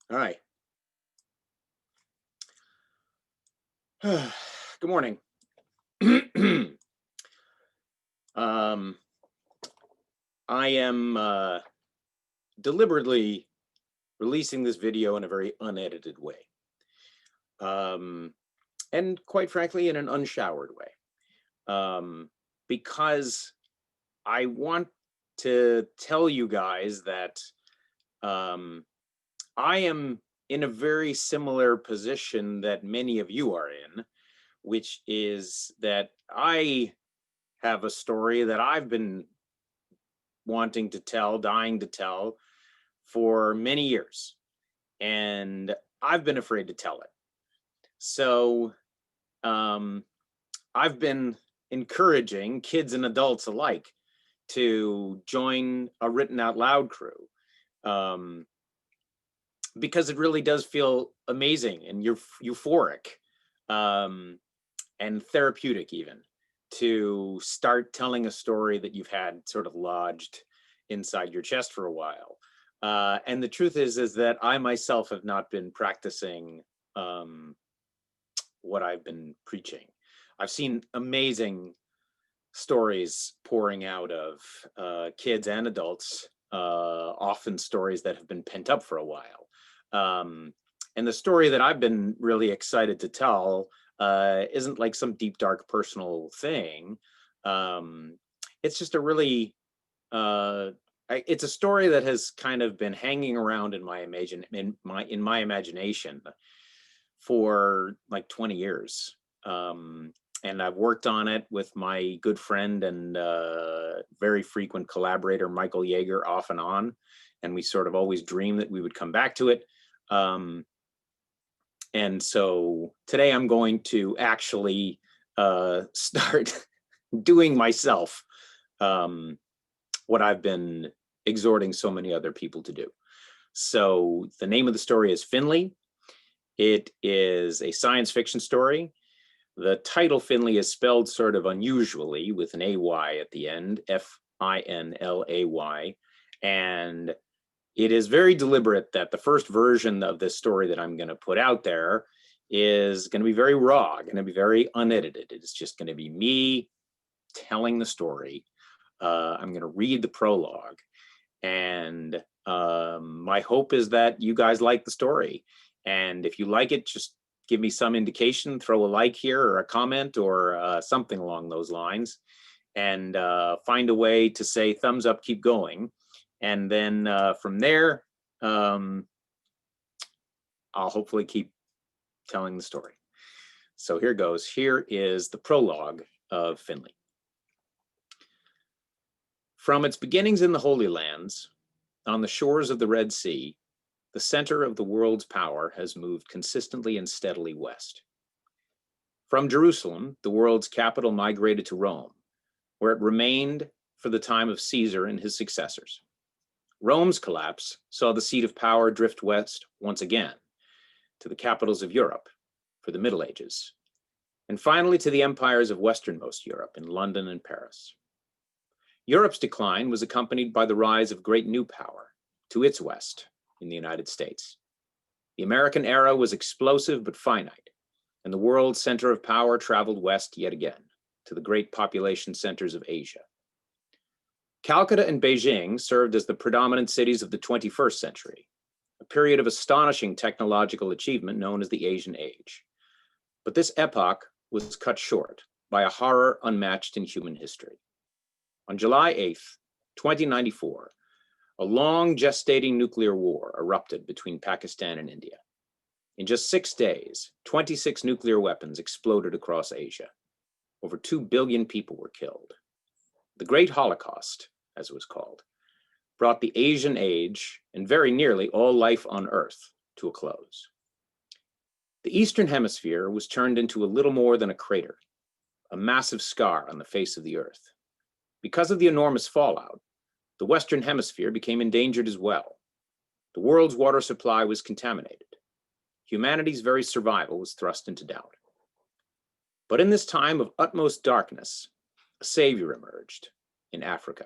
All right. Good morning. I am deliberately releasing this video in a very unedited way. And quite frankly, in an unshowered way. Because I want to tell you guys that I am in a very similar position that many of you are in, which is that I have a story that I've been wanting to tell, dying to tell for many years. And I've been afraid to tell it. So I've been encouraging kids and adults alike to join a written out loud crew. Because it really does feel amazing and euphoric and therapeutic even to start telling a story that you've had sort of lodged inside your chest for a while. And the truth is that I myself have not been practicing what I've been preaching. I've seen amazing stories pouring out of kids and adults, often stories that have been pent up for a while. And the story that I've been really excited to tell isn't like some deep, dark personal thing. It's just a really, it's a story that has kind of been hanging around in my imagination for like 20 years. And I've worked on it with my good friend and very frequent collaborator, Michael Yeager, off and on. And we sort of always dreamed that we would come back to it. And so today I'm going to actually start doing myself what I've been exhorting so many other people to do. So the name of the story is Finlay. It is a science fiction story. The title Finlay is spelled sort of unusually with an A-Y at the end, F-I-N-L-A-Y. And it is very deliberate that the first version of this story that I'm going to put out there is going to be very raw, going to be very unedited. It's just going to be me telling the story. I'm going to read the prologue. And my hope is that you guys like the story. And if you like it, just give me some indication, throw a like here or a comment or something along those lines. And find a way to say thumbs up, keep going. And then from there, I'll hopefully keep telling the story. So here goes. Here is the prologue of Finlay. From its beginnings in the Holy Lands, on the shores of the Red Sea, the center of the world's power has moved consistently and steadily west. From Jerusalem, the world's capital migrated to Rome, where it remained for the time of Caesar and his successors. Rome's collapse saw the seat of power drift west once again to the capitals of Europe for the Middle Ages, and finally to the empires of westernmost Europe in London and Paris. Europe's decline was accompanied by the rise of great new power to its west in the United States. The American era was explosive but finite, and the world's center of power traveled west yet again to the great population centers of Asia. Calcutta and Beijing served as the predominant cities of the 21st century, a period of astonishing technological achievement known as the Asian Age. But this epoch was cut short by a horror unmatched in human history. On July 8th, 2094, a long gestating nuclear war erupted between Pakistan and India. In just 6 days, 26 nuclear weapons exploded across Asia. Over 2 billion people were killed. The Great Holocaust, as it was called, brought the Asian Age and very nearly all life on Earth to a close. The Eastern Hemisphere was turned into a little more than a crater, a massive scar on the face of the Earth. Because of the enormous fallout, the Western Hemisphere became endangered as well. The world's water supply was contaminated. Humanity's very survival was thrust into doubt. But in this time of utmost darkness, a savior emerged in Africa.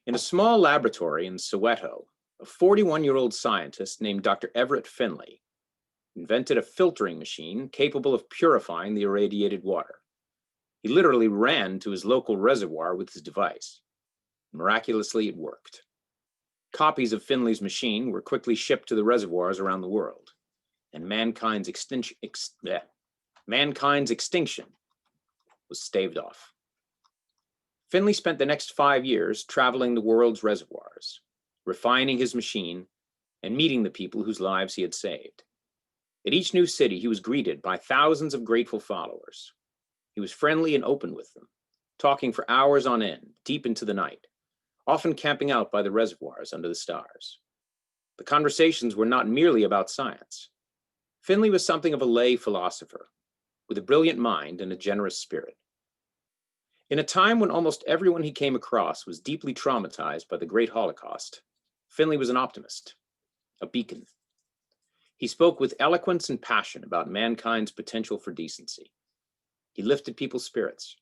In a small laboratory in Soweto, A 41-year-old scientist named Dr. Everett Finlay invented a filtering machine capable of purifying the irradiated water. He literally ran to his local reservoir with his device. Miraculously, it worked. Copies of Finlay's machine were quickly shipped to the reservoirs around the world, and mankind's extinction was staved off. Finlay spent the next 5 years traveling the world's reservoirs, refining his machine, and meeting the people whose lives he had saved. At each new city, he was greeted by thousands of grateful followers. He was friendly and open with them, talking for hours on end, deep into the night, often camping out by the reservoirs under the stars. The conversations were not merely about science. Finlay was something of a lay philosopher, with a brilliant mind and a generous spirit. In a time when almost everyone he came across was deeply traumatized by the Great Holocaust, Finlay was an optimist, a beacon. He spoke with eloquence and passion about mankind's potential for decency. He lifted people's spirits.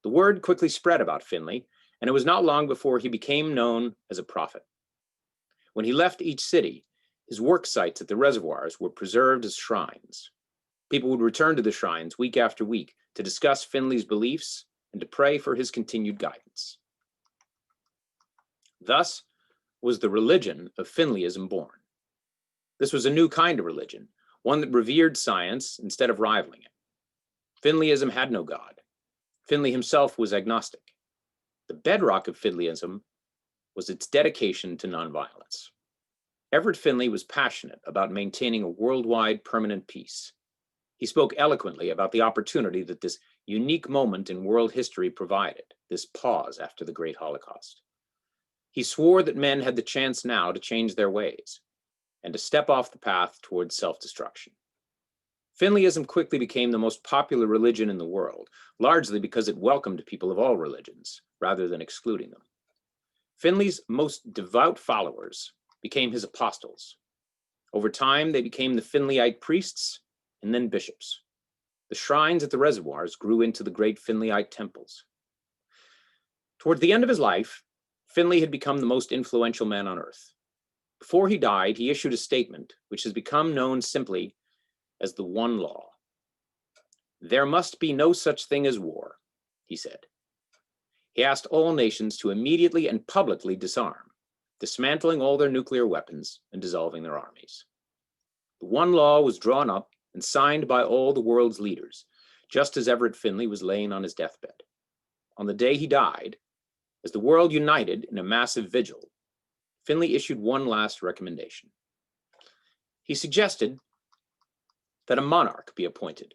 The word quickly spread about Finlay, and it was not long before he became known as a prophet. When he left each city, his work sites at the reservoirs were preserved as shrines. People would return to the shrines week after week to discuss Finlay's beliefs and to pray for his continued guidance. Thus was the religion of Finlayism born. This was a new kind of religion, one that revered science instead of rivaling it. Finlayism had no God. Finlay himself was agnostic. The bedrock of Finlayism was its dedication to nonviolence. Everett Finlay was passionate about maintaining a worldwide permanent peace. He spoke eloquently about the opportunity that this unique moment in world history provided, this pause after the Great Holocaust. He swore that men had the chance now to change their ways and to step off the path towards self-destruction. Finlayism quickly became the most popular religion in the world, largely because it welcomed people of all religions, rather than excluding them. Finlay's most devout followers became his apostles. Over time, they became the Finlayite priests and then bishops. The shrines at the reservoirs grew into the great Finlayite temples. Toward the end of his life, Finlay had become the most influential man on earth. Before he died, he issued a statement which has become known simply as the One Law. "There must be no such thing as war," he said. He asked all nations to immediately and publicly disarm, dismantling all their nuclear weapons and dissolving their armies. The One Law was drawn up and signed by all the world's leaders, just as Everett Finlay was laying on his deathbed. On the day he died, as the world united in a massive vigil, Finlay issued one last recommendation. He suggested that a monarch be appointed,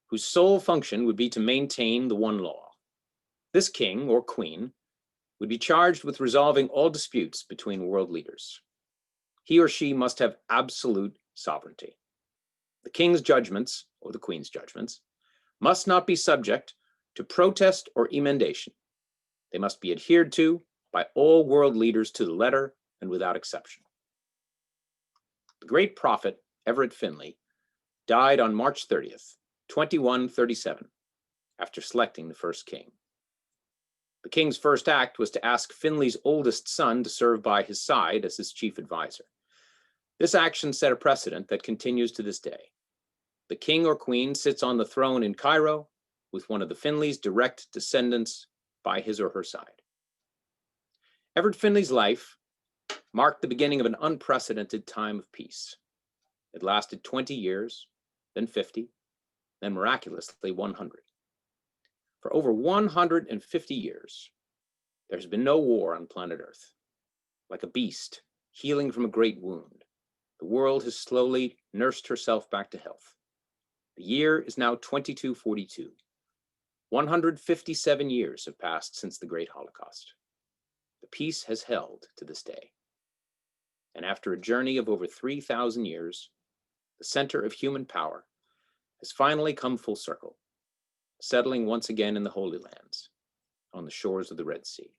whose sole function would be to maintain the One Law. This king or queen would be charged with resolving all disputes between world leaders. He or she must have absolute sovereignty. The king's judgments, or the queen's judgments, must not be subject to protest or emendation. They must be adhered to by all world leaders to the letter and without exception. The great prophet Everett Finlay died on March 30th, 2137, after selecting the first king. The king's first act was to ask Finlay's oldest son to serve by his side as his chief advisor. This action set a precedent that continues to this day. The king or queen sits on the throne in Cairo with one of the Finlays' direct descendants by his or her side. Everett Finlay's life marked the beginning of an unprecedented time of peace. It lasted 20 years, then 50, then miraculously 100. For over 150 years, there's been no war on planet Earth. Like a beast healing from a great wound, the world has slowly nursed herself back to health. The year is now 2242. 157 years have passed since the Great Holocaust. The peace has held to this day. And after a journey of over 3,000 years, the center of human power has finally come full circle, settling once again in the Holy Lands, on the shores of the Red Sea.